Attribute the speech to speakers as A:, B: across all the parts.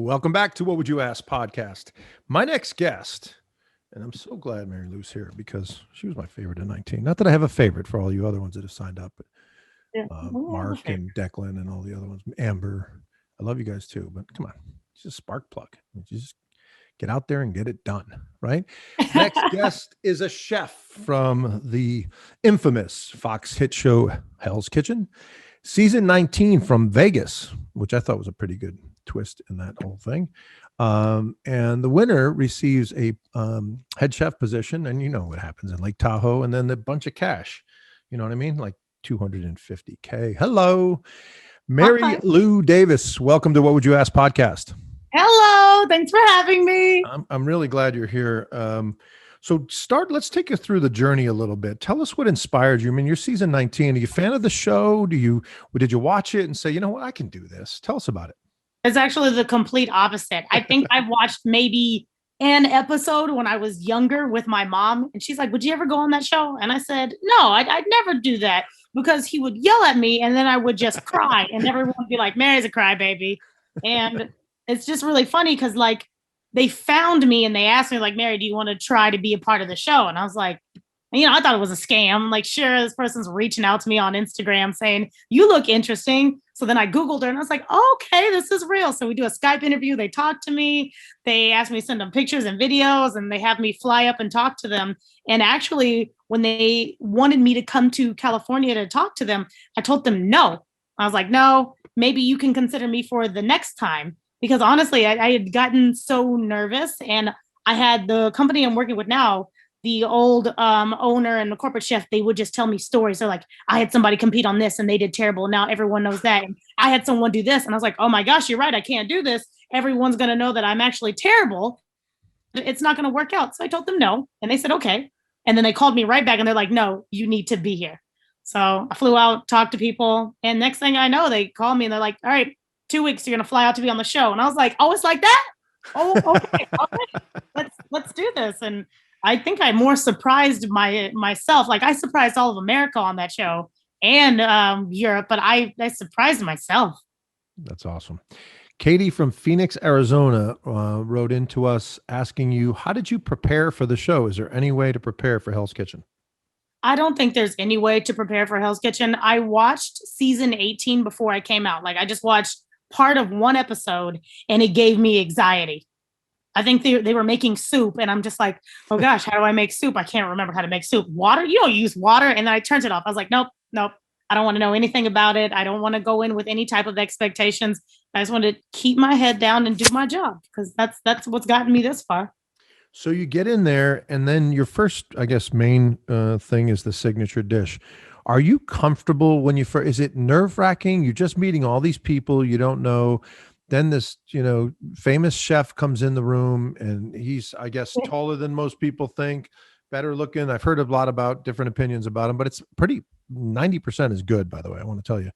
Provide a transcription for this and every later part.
A: Welcome back to What Would You Ask podcast. My next guest, and I'm so glad Mary Lou's here because she was my favorite in 19. Not that I have a favorite for all you other ones that have signed up, but Mark and Declan and all the other ones, Amber. I love you guys too, but come on, it's just a spark plug. You just get out there and get it done, right? Next guest is a chef from the infamous Fox hit show Hell's Kitchen, season 19 from Vegas, which I thought was a pretty good twist in that whole thing. And the winner receives a head chef position, and you know what happens in Lake Tahoe, and then a bunch of cash. You know what I mean? Like $250K. Hello, Mary Lou Davis. Welcome to What Would You Ask podcast.
B: Hello. Thanks for having me.
A: I'm really glad you're here. Let's take you through the journey a little bit. Tell us what inspired you. I mean, you're season 19. Are you a fan of the show? Did you watch it and say, you know what, I can do this? Tell us about it.
B: It's actually the complete opposite. I think I've watched maybe an episode when I was younger with my mom, and she's like, would you ever go on that show? And I said, no, I'd never do that, because he would yell at me and then I would just cry and everyone would be like, Mary's a crybaby. And it's just really funny because like they found me and they asked me like, Mary, do you want to try to be a part of the show? And I was like, I thought it was a scam. Like, sure, this person's reaching out to me on Instagram saying, you look interesting. So then I Googled her and I was like, oh, okay, this is real. So we do a Skype interview. They talk to me. They ask me to send them pictures and videos, and they have me fly up and talk to them. And actually, when they wanted me to come to California to talk to them, I told them no. I was like, no, maybe you can consider me for the next time. Because honestly, I had gotten so nervous, and I had the company I'm working with now, the old owner and the corporate chef, they would just tell me stories. They're like, I had somebody compete on this and they did terrible. Now everyone knows that. And I had someone do this. And I was like, oh my gosh, you're right. I can't do this. Everyone's going to know that I'm actually terrible. It's not going to work out. So I told them no. And they said, okay. And then they called me right back and they're like, no, you need to be here. So I flew out, talked to people. And next thing I know, they called me and they're like, all right, 2 weeks, you're going to fly out to be on the show. And I was like, oh, it's like that? Oh, okay. All right. Let's do this. And I think I more surprised myself. Like I surprised all of America on that show and Europe, but I surprised myself.
A: That's awesome. Katie from Phoenix, Arizona wrote into us asking you, how did you prepare for the show? Is there any way to prepare for Hell's Kitchen?
B: I don't think there's any way to prepare for Hell's Kitchen. I watched season 18 before I came out. Like I just watched part of one episode and it gave me anxiety. I think they were making soup and I'm just like, oh gosh, how do I make soup? I can't remember how to make soup. Water? You don't use water. And then I turned it off. I was like, nope. I don't want to know anything about it. I don't want to go in with any type of expectations. I just want to keep my head down and do my job because that's what's gotten me this far.
A: So you get in there and then your first, I guess, main thing is the signature dish. Are you comfortable when you first, is it nerve wracking? You're just meeting all these people you don't know. Then this, famous chef comes in the room and he's, I guess, taller than most people think, better looking. I've heard a lot about different opinions about him, but it's 90% is good, by the way, I want to tell you.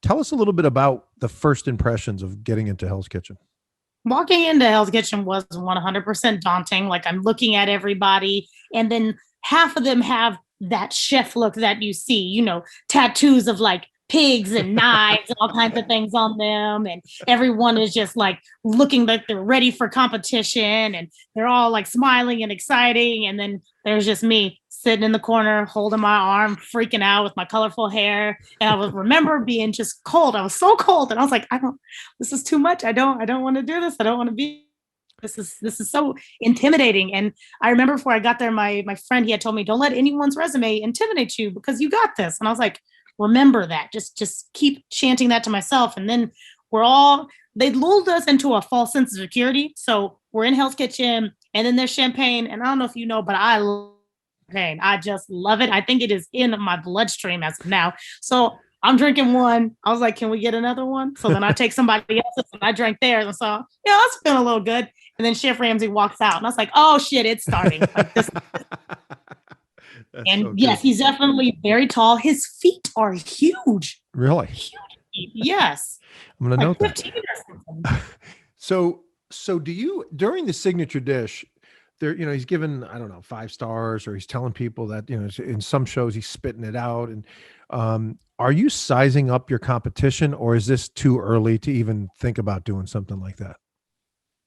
A: Tell us a little bit about the first impressions of getting into Hell's Kitchen.
B: Walking into Hell's Kitchen was 100% daunting. Like I'm looking at everybody and then half of them have that chef look that you see, tattoos of like pigs and knives and all kinds of things on them. And everyone is just like looking like they're ready for competition and they're all like smiling and exciting. And then there's just me sitting in the corner, holding my arm, freaking out with my colorful hair. And I remember being just cold. I was so cold. And I was like, this is too much. I don't want to do this. I don't want to be, this is so intimidating. And I remember before I got there, my friend, he had told me, don't let anyone's resume intimidate you because you got this. And I was like, remember that. Just keep chanting that to myself. And then they lulled us into a false sense of security. So we're in Hell's Kitchen and then there's champagne. And I don't know if you know, but I love champagne. I just love it. I think it is in my bloodstream as of now. So I'm drinking one. I was like, can we get another one? So then I take somebody else's and I drank theirs. And so, I was feeling a little good. And then Chef Ramsay walks out and I was like, oh shit, it's starting. Like this. And so yes, he's definitely very tall. His feet are huge.
A: Really?
B: Huge feet. Yes.
A: I'm going to note that. So do you, during the signature dish, there, he's given, I don't know, 5 stars, or he's telling people that, in some shows he's spitting it out. And are you sizing up your competition, or is this too early to even think about doing something like that?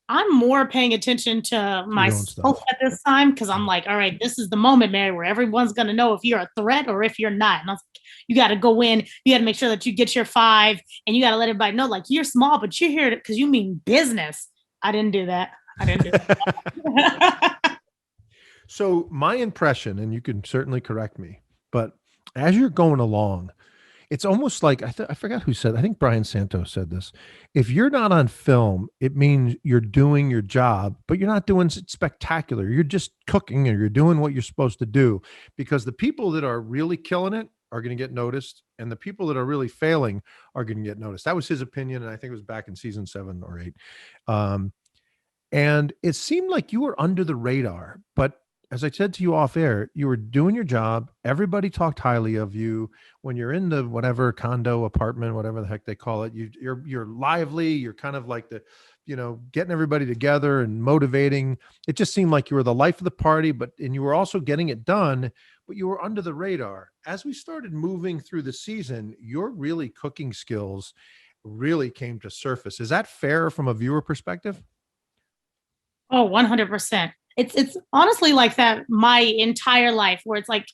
B: I'm more paying attention to myself at this time, because I'm like, all right, this is the moment, Mary, where everyone's going to know if you're a threat or if you're not. And I was like, you got to go in, you got to make sure that you get your 5, and you got to let everybody know, like, you're small, but you're here because you mean business. I didn't do that.
A: So my impression, and you can certainly correct me, but as you're going along, it's almost like, I forgot who said, I think Brian Santos said this. If you're not on film, it means you're doing your job, but you're not doing spectacular. You're just cooking, or you're doing what you're supposed to do, because the people that are really killing it are going to get noticed, and the people that are really failing are going to get noticed. That was his opinion. And I think it was back in season 7 or 8. And it seemed like you were under the radar, but as I said to you off air, you were doing your job. Everybody talked highly of you. When you're in the whatever condo, apartment, whatever the heck they call it, you're lively. You're kind of like the, getting everybody together and motivating. It just seemed like you were the life of the party, and you were also getting it done, but you were under the radar. As we started moving through the season, your really cooking skills really came to surface. Is that fair from a viewer perspective?
B: Oh, 100%. It's honestly like that my entire life, where it's like,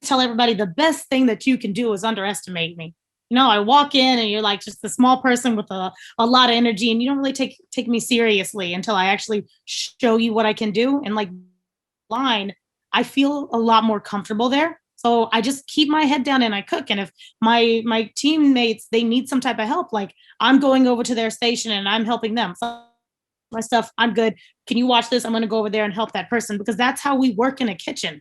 B: tell everybody the best thing that you can do is underestimate me. I walk in and you're like just a small person with a lot of energy, and you don't really take me seriously until I actually show you what I can do. And like line, I feel a lot more comfortable there. So I just keep my head down and I cook. And if my teammates, they need some type of help, like I'm going over to their station and I'm helping them. So my stuff, I'm good. Can you watch this? I'm going to go over there and help that person, because that's how we work in a kitchen.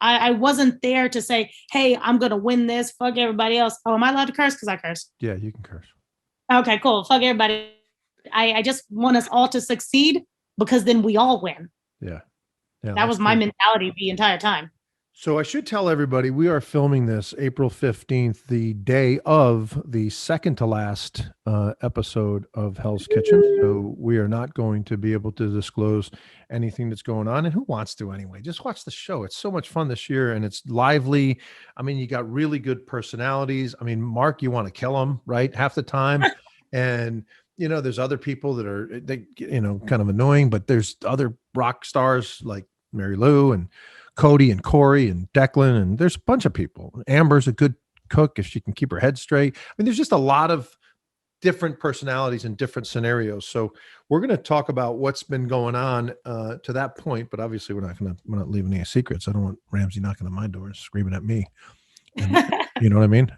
B: I wasn't there to say, hey, I'm going to win this. Fuck everybody else. Oh, am I allowed to curse? Because I curse.
A: Yeah, you can curse.
B: Okay, cool. Fuck everybody. I just want us all to succeed, because then we all win.
A: Yeah.
B: That was my mentality the entire time.
A: So I should tell everybody, we are filming this April 15th, the day of the second to last episode of Hell's Kitchen. So we are not going to be able to disclose anything that's going on. And who wants to anyway? Just watch the show. It's so much fun this year, and it's lively. I mean, you got really good personalities. I mean, Mark, you want to kill him, right? Half the time. And there's other people that are, kind of annoying, but there's other rock stars like Mary Lou and Cody and Corey and Declan, and there's a bunch of people. Amber's a good cook if she can keep her head straight. I mean, there's just a lot of different personalities and different scenarios. So we're going to talk about what's been going on to that point, but obviously we're not leaving any secrets. I don't want Ramsey knocking on my door and screaming at me. And, you know what I mean?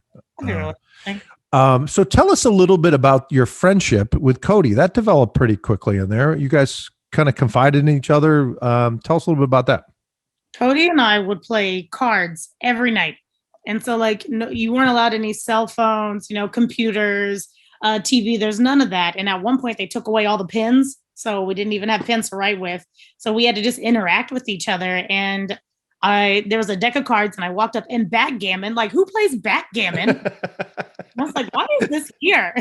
A: So tell us a little bit about your friendship with Cody. That developed pretty quickly in there. You guys kind of confided in each other. Tell us a little bit about that.
B: Cody and I would play cards every night. And so like, no, you weren't allowed any cell phones, computers, TV, there's none of that. And at one point they took away all the pins. So we didn't even have pins to write with. So we had to just interact with each other. And there was a deck of cards, and I walked up, and backgammon, like, who plays backgammon? I was like, why is this here?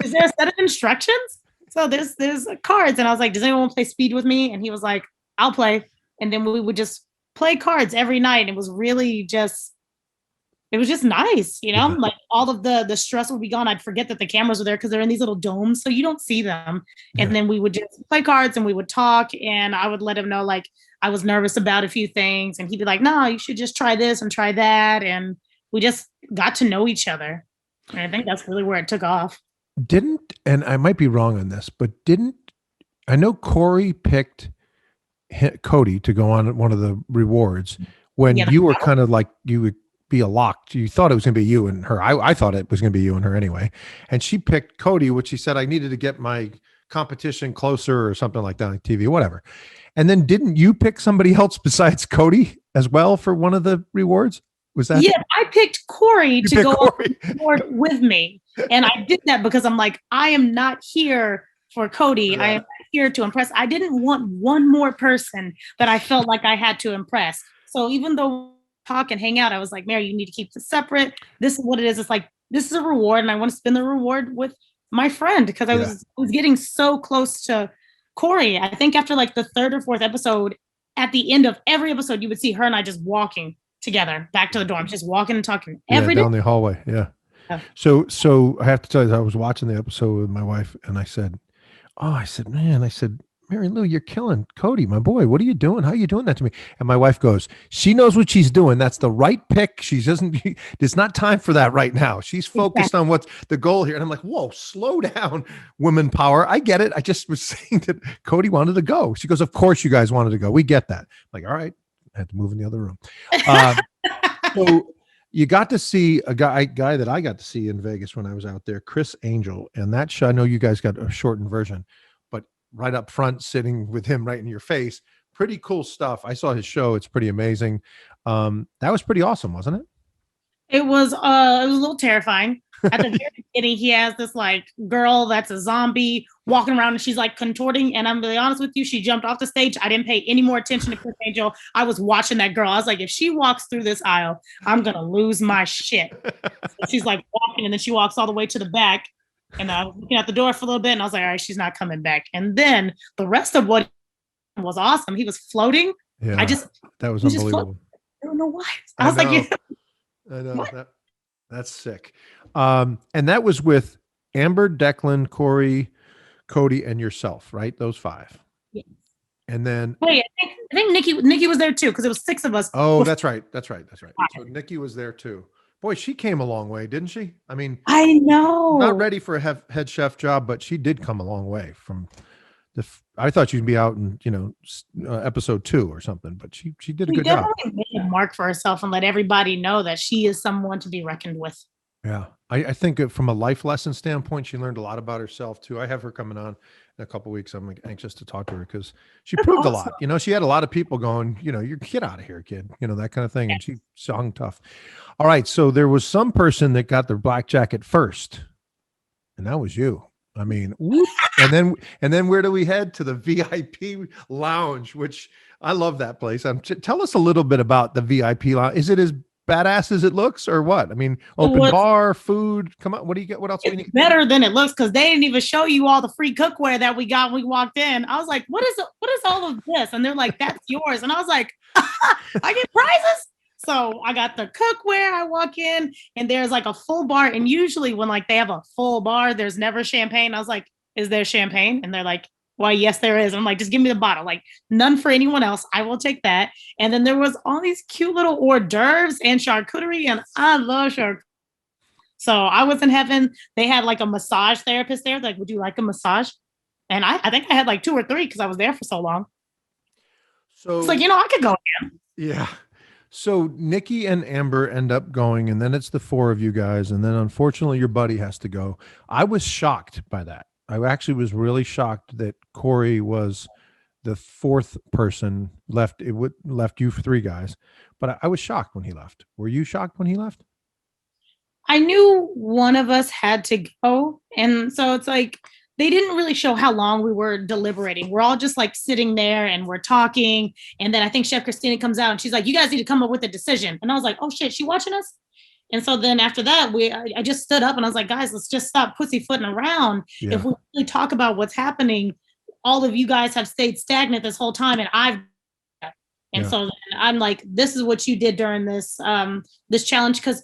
B: Is there a set of instructions? So there's cards. And I was like, does anyone play speed with me? And he was like, I'll play. And then we would just play cards every night. It was really just nice, Yeah. Like all of the stress would be gone. I'd forget that the cameras were there, because they're in these little domes, so you don't see them. Yeah. And then we would just play cards and we would talk, and I would let him know like I was nervous about a few things, and he'd be like, no, you should just try this and try that. And we just got to know each other. And I think that's really where it took off.
A: And I might be wrong on this, but I know Corey picked Cody to go on one of the rewards when you were kind of like, you would be a lock. You thought it was going to be you and her. I thought it was going to be you and her anyway. And she picked Cody, which she said, I needed to get my competition closer or something like that on TV, whatever. And then didn't you pick somebody else besides Cody as well for one of the rewards? Was that?
B: Yeah, I picked Corey to go on the board with me. And I did that because I'm like, I am not here for Cody. Yeah. I am here to impress. I didn't want one more person that I felt like I had to impress. So even though talk and hang out, I was like, Mary, you need to keep this separate. This is what it is. It's like, this is a reward, and I want to spend the reward with my friend, because I was getting so close to Corey. I think after like the third or fourth episode, at the end of every episode, you would see her and I just walking together back to the dorm, just walking and talking every day.
A: Down the hallway. Yeah. So I have to tell you, I was watching the episode with my wife, and I said, Mary Lou, you're killing Cody, my boy. What are you doing? How are you doing that to me? And my wife goes, she knows what she's doing. That's the right pick. She doesn't, there's not time for that right now. She's focused on what's the goal here. And I'm like, whoa, slow down, women power. I get it. I just was saying that Cody wanted to go. She goes, of course you guys wanted to go. We get that. I'm like, all right. I had to move in the other room. So you got to see a guy that I got to see in Vegas when I was out there, Chris Angel. And that show, I know you guys got a shortened version, but right up front, sitting with him right in your face, pretty cool stuff. I saw his show. It's pretty amazing. That was pretty awesome, wasn't it?
B: It was a little terrifying. At the very beginning, he has this like girl that's a zombie walking around and she's like contorting. And I'm really honest with you, she jumped off the stage. I didn't pay any more attention to Chris Angel. I was watching that girl. I was like, if she walks through this aisle, I'm gonna lose my shit. So she's like walking, and then she walks all the way to the back. And I was looking at the door for a little bit, and I was like, all right, she's not coming back. And then the rest of what was awesome. He was floating.
A: Yeah, that was unbelievable.
B: I don't know why. I was like,
A: I know that's sick. And that was with Amber, Declan, Corey, Cody, and yourself, right? Those 5.
B: Yes.
A: And then
B: wait, I think Nikki was there too, because it was 6 of us.
A: Oh, that's right. So Nikki was there too. Boy, she came a long way, didn't she? I mean,
B: I know.
A: Not ready for a head chef job, but she did come a long way from I thought she'd be out in, episode 2 or something, but she did a good job.
B: She definitely made a mark for herself and let everybody know that she is someone to be reckoned with.
A: Yeah. I think from a life lesson standpoint, she learned a lot about herself too. I have her coming on in a couple of weeks. I'm anxious to talk to her because she proved a lot. She had a lot of people going, you get out of here, kid, that kind of thing. And she hung tough. All right. So there was some person that got the black jacket first, and that was you. I mean, whoop. and then where do we head? To the VIP lounge, which I love that place. Tell us a little bit about the VIP lounge. Is it as badass as it looks, or what? I mean, open bar, food. Come on, what do you get? What else do we need?
B: Better than it looks, because they didn't even show you all the free cookware that we got when we walked in. I was like, what is all of this? And they're like, that's yours. And I was like, I get prizes. So I got the cookware. I walk in and there's like a full bar. And usually when like they have a full bar, there's never champagne. I was like, is there champagne? And they're like, why, yes, there is. I'm like, just give me the bottle. Like, none for anyone else. I will take that. And then there was all these cute little hors d'oeuvres and charcuterie. And I love charcuterie. So I was in heaven. They had like a massage therapist there. Like, would you like a massage? And I think I had like 2 or 3 because I was there for so long. So it's like, I could go again.
A: Yeah. So Nikki and Amber end up going, and then it's the 4 of you guys. And then unfortunately your buddy has to go. I was shocked by that. I actually was really shocked that Corey was the 4th person left. It left you 3 guys, but I was shocked when he left. Were you shocked when he left?
B: I knew one of us had to go. And so it's like, they didn't really show how long we were deliberating. We're all just like sitting there and we're talking. And then I think Chef Christina comes out and she's like, you guys need to come up with a decision. And I was like, oh shit, she watching us? And so then after that, I just stood up and I was like, guys, let's just stop pussyfooting around. Yeah. If we really talk about what's happening, all of you guys have stayed stagnant this whole time. And so I'm like, this is what you did during this challenge, because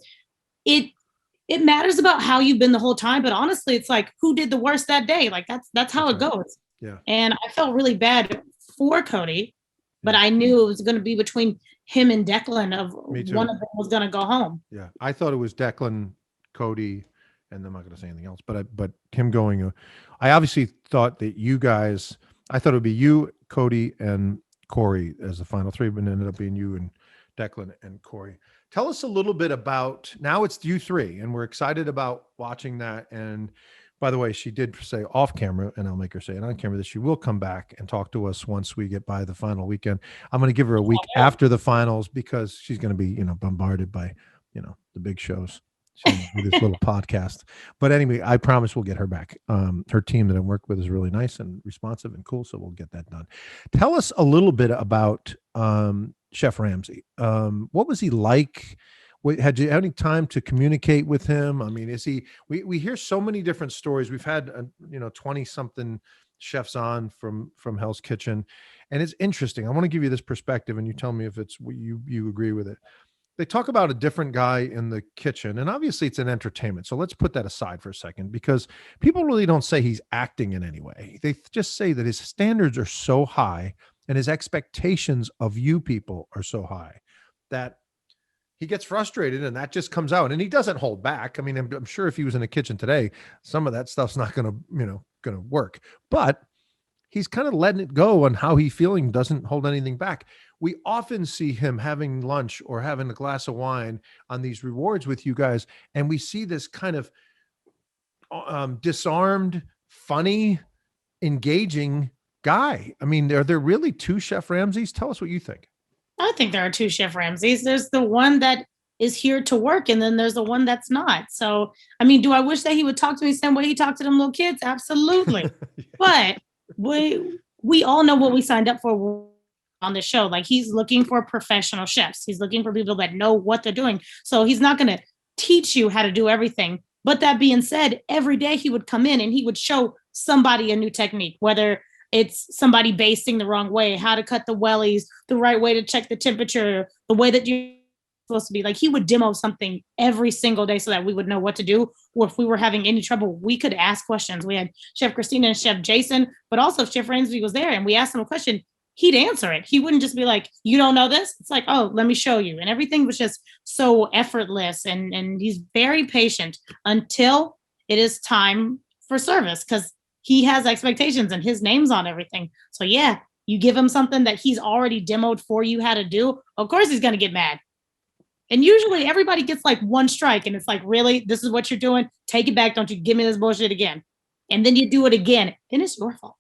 B: it matters about how you've been the whole time. But honestly, it's like, who did the worst that day? Like that's how it goes.
A: Yeah.
B: And I felt really bad for Cody, but I knew it was going to be between him and Declan of one of them was going to go home.
A: Yeah. I thought it was Declan, Cody, and I'm not going to say anything else, but him going, I obviously thought that you guys, I thought it would be you, Cody, and Corey as the final 3, but it ended up being you and Declan and Corey. Tell us a little bit about, now it's you 3, and we're excited about watching that. And by the way, she did say off camera, and I'll make her say it on camera, that she will come back and talk to us once we get by the final weekend. I'm going to give her a week after the finals because she's going to be, bombarded by, the big shows. With this little podcast. But anyway, I promise we'll get her back. Her team that I work with is really nice and responsive and cool, so we'll get that done. Tell us a little bit about Chef Ramsay. What was he like? Had you any time to communicate with him? I mean, is he? We hear so many different stories. We've had 20 something chefs on from Hell's Kitchen, And it's interesting. I want to give you this perspective and you tell me if it's you agree with it. They talk about a different guy in the kitchen, and obviously it's an entertainment. So let's put that aside for a second, because people really don't say he's acting in any way. They just say that his standards are so high and his expectations of you people are so high that he gets frustrated, and that just comes out, and he doesn't hold back. I mean, I'm sure if he was in a kitchen today, some of that stuff's not going to work, but he's kind of letting it go on how he's feeling, doesn't hold anything back. We often see him having lunch or having a glass of wine on these rewards with you guys, and we see this kind of disarmed, funny, engaging guy. I mean, are there really two Chef Ramsays? Tell us what you think.
B: I think there are two Chef Ramsays. There's the one that is here to work, and then there's the one that's not. So, I mean, do I wish that he would talk to me the same way he talked to them little kids? Absolutely. Yeah. But we all know what we signed up for on the show. Like, he's looking for professional chefs. He's looking for people that know what they're doing. So he's not going to teach you how to do everything. But that being said, every day he would come in and he would show somebody a new technique, whether it's somebody basting the wrong way, how to cut the wellies, the right way to check the temperature, the way that you're supposed to be. Like, he would demo something every single day so that we would know what to do. Or if we were having any trouble, we could ask questions. We had Chef Christina and Chef Jason, but also if Chef Ramsay was there and we asked him a question, he'd answer it. He wouldn't just be like, you don't know this? It's like, oh, let me show you. And everything was just so effortless. And he's very patient until it is time for service, because he has expectations and his name's on everything. So yeah, you give him something that he's already demoed for you how to do, of course he's going to get mad. And usually everybody gets like one strike and it's like, really, this is what you're doing? Take it back. Don't you give me this bullshit again. And then you do it again. Then it's your fault.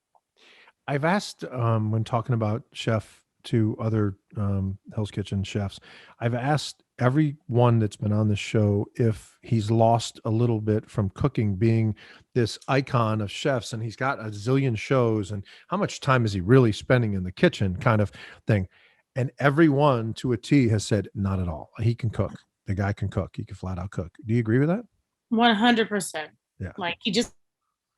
A: I've asked when talking about chef to other Hell's Kitchen chefs, I've asked everyone that's been on the show if he's lost a little bit from cooking, being this icon of chefs, and he's got a zillion shows, and how much time is he really spending in the kitchen kind of thing. And everyone to a T has said, not at all. He can cook. The guy can cook. He can flat out cook. Do you agree with that?
B: 100%.
A: Yeah.
B: Like, he just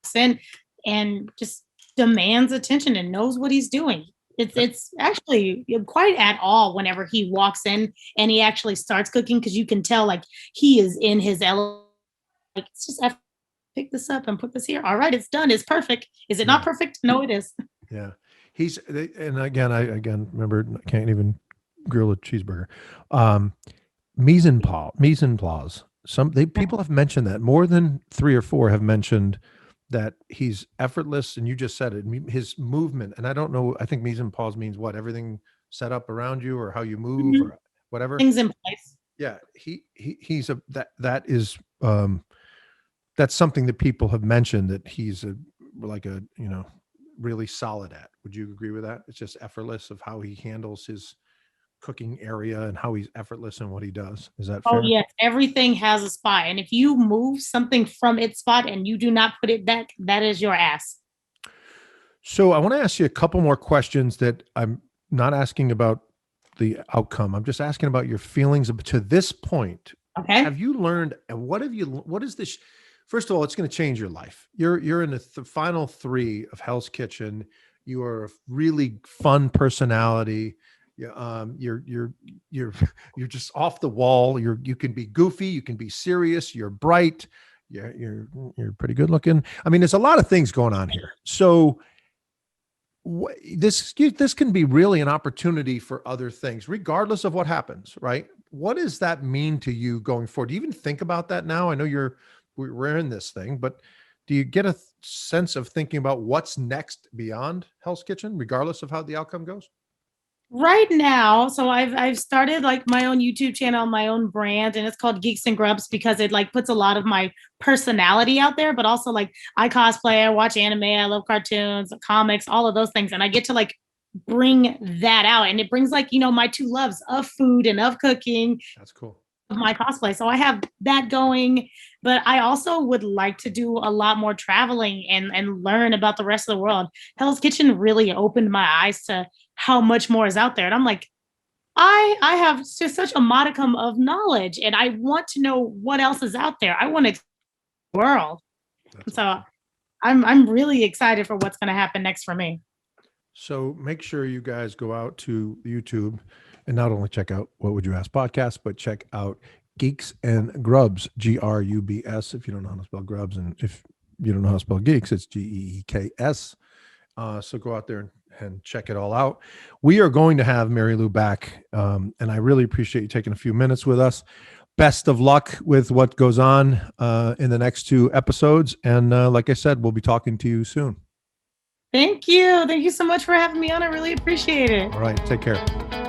B: sends and just demands attention and knows what he's doing. It's actually quite at all whenever he walks in and he actually starts cooking, because you can tell like he is in his element. Like, it's just, I pick this up and put this here. All right, it's done. It's perfect. Is it not perfect? No, it is.
A: Yeah. And again, I remember, I can't even grill a cheeseburger. Mise en place. People have mentioned that. More than 3 or 4 have mentioned that he's effortless, and you just said it. His movement, and I don't know. I think mise en place means what? Everything set up around you, or how you move, or whatever.
B: Things in place.
A: Yeah, he's that's something that people have mentioned, that he's really solid at. Would you agree with that? It's just effortless of how he handles his cooking area and how he's effortless in what he does. Is that fair?
B: Oh yes, everything has a spot, and if you move something from its spot and you do not put it back, that is your ass.
A: So I want to ask you a couple more questions that I'm not asking about the outcome. I'm just asking about your feelings to this point.
B: Okay.
A: Have you learned, and what is this? First of all, it's going to change your life. You're in the final 3 of Hell's Kitchen. You are a really fun personality. You're just off the wall. You can be goofy. You can be serious. You're bright. You're pretty good looking. I mean, there's a lot of things going on here. So this can be really an opportunity for other things, regardless of what happens, right? What does that mean to you going forward? Do you even think about that now? I know we're in this thing, but do you get a sense of thinking about what's next beyond Hell's Kitchen, regardless of how the outcome goes?
B: Right now, so I've started like my own YouTube channel, my own brand, and it's called Geeks and Grubs, because it like puts a lot of my personality out there, but also like I cosplay, I watch anime, I love cartoons, comics, all of those things. And I get to like bring that out, and it brings like, my 2 loves of food and of cooking.
A: That's cool.
B: Of my cosplay. So I have that going, but I also would like to do a lot more traveling and learn about the rest of the world. Hell's Kitchen really opened my eyes to how much more is out there. And I'm like, I have just such a modicum of knowledge, and I want to know what else is out there. I want to explore the world. So I'm really excited for what's going to happen next for me.
A: So make sure you guys go out to YouTube and not only check out What Would You Ask podcast, but check out Geeks and Grubs, Grubs. If you don't know how to spell Grubs, and if you don't know how to spell Geeks, it's Geeks. So go out there and check it all out. We are going to have Mary Lou back, and I really appreciate you taking a few minutes with us. Best of luck with what goes on in the next 2 episodes. And like I said, we'll be talking to you soon.
B: Thank you. Thank you so much for having me on. I really appreciate it.
A: All right. Take care.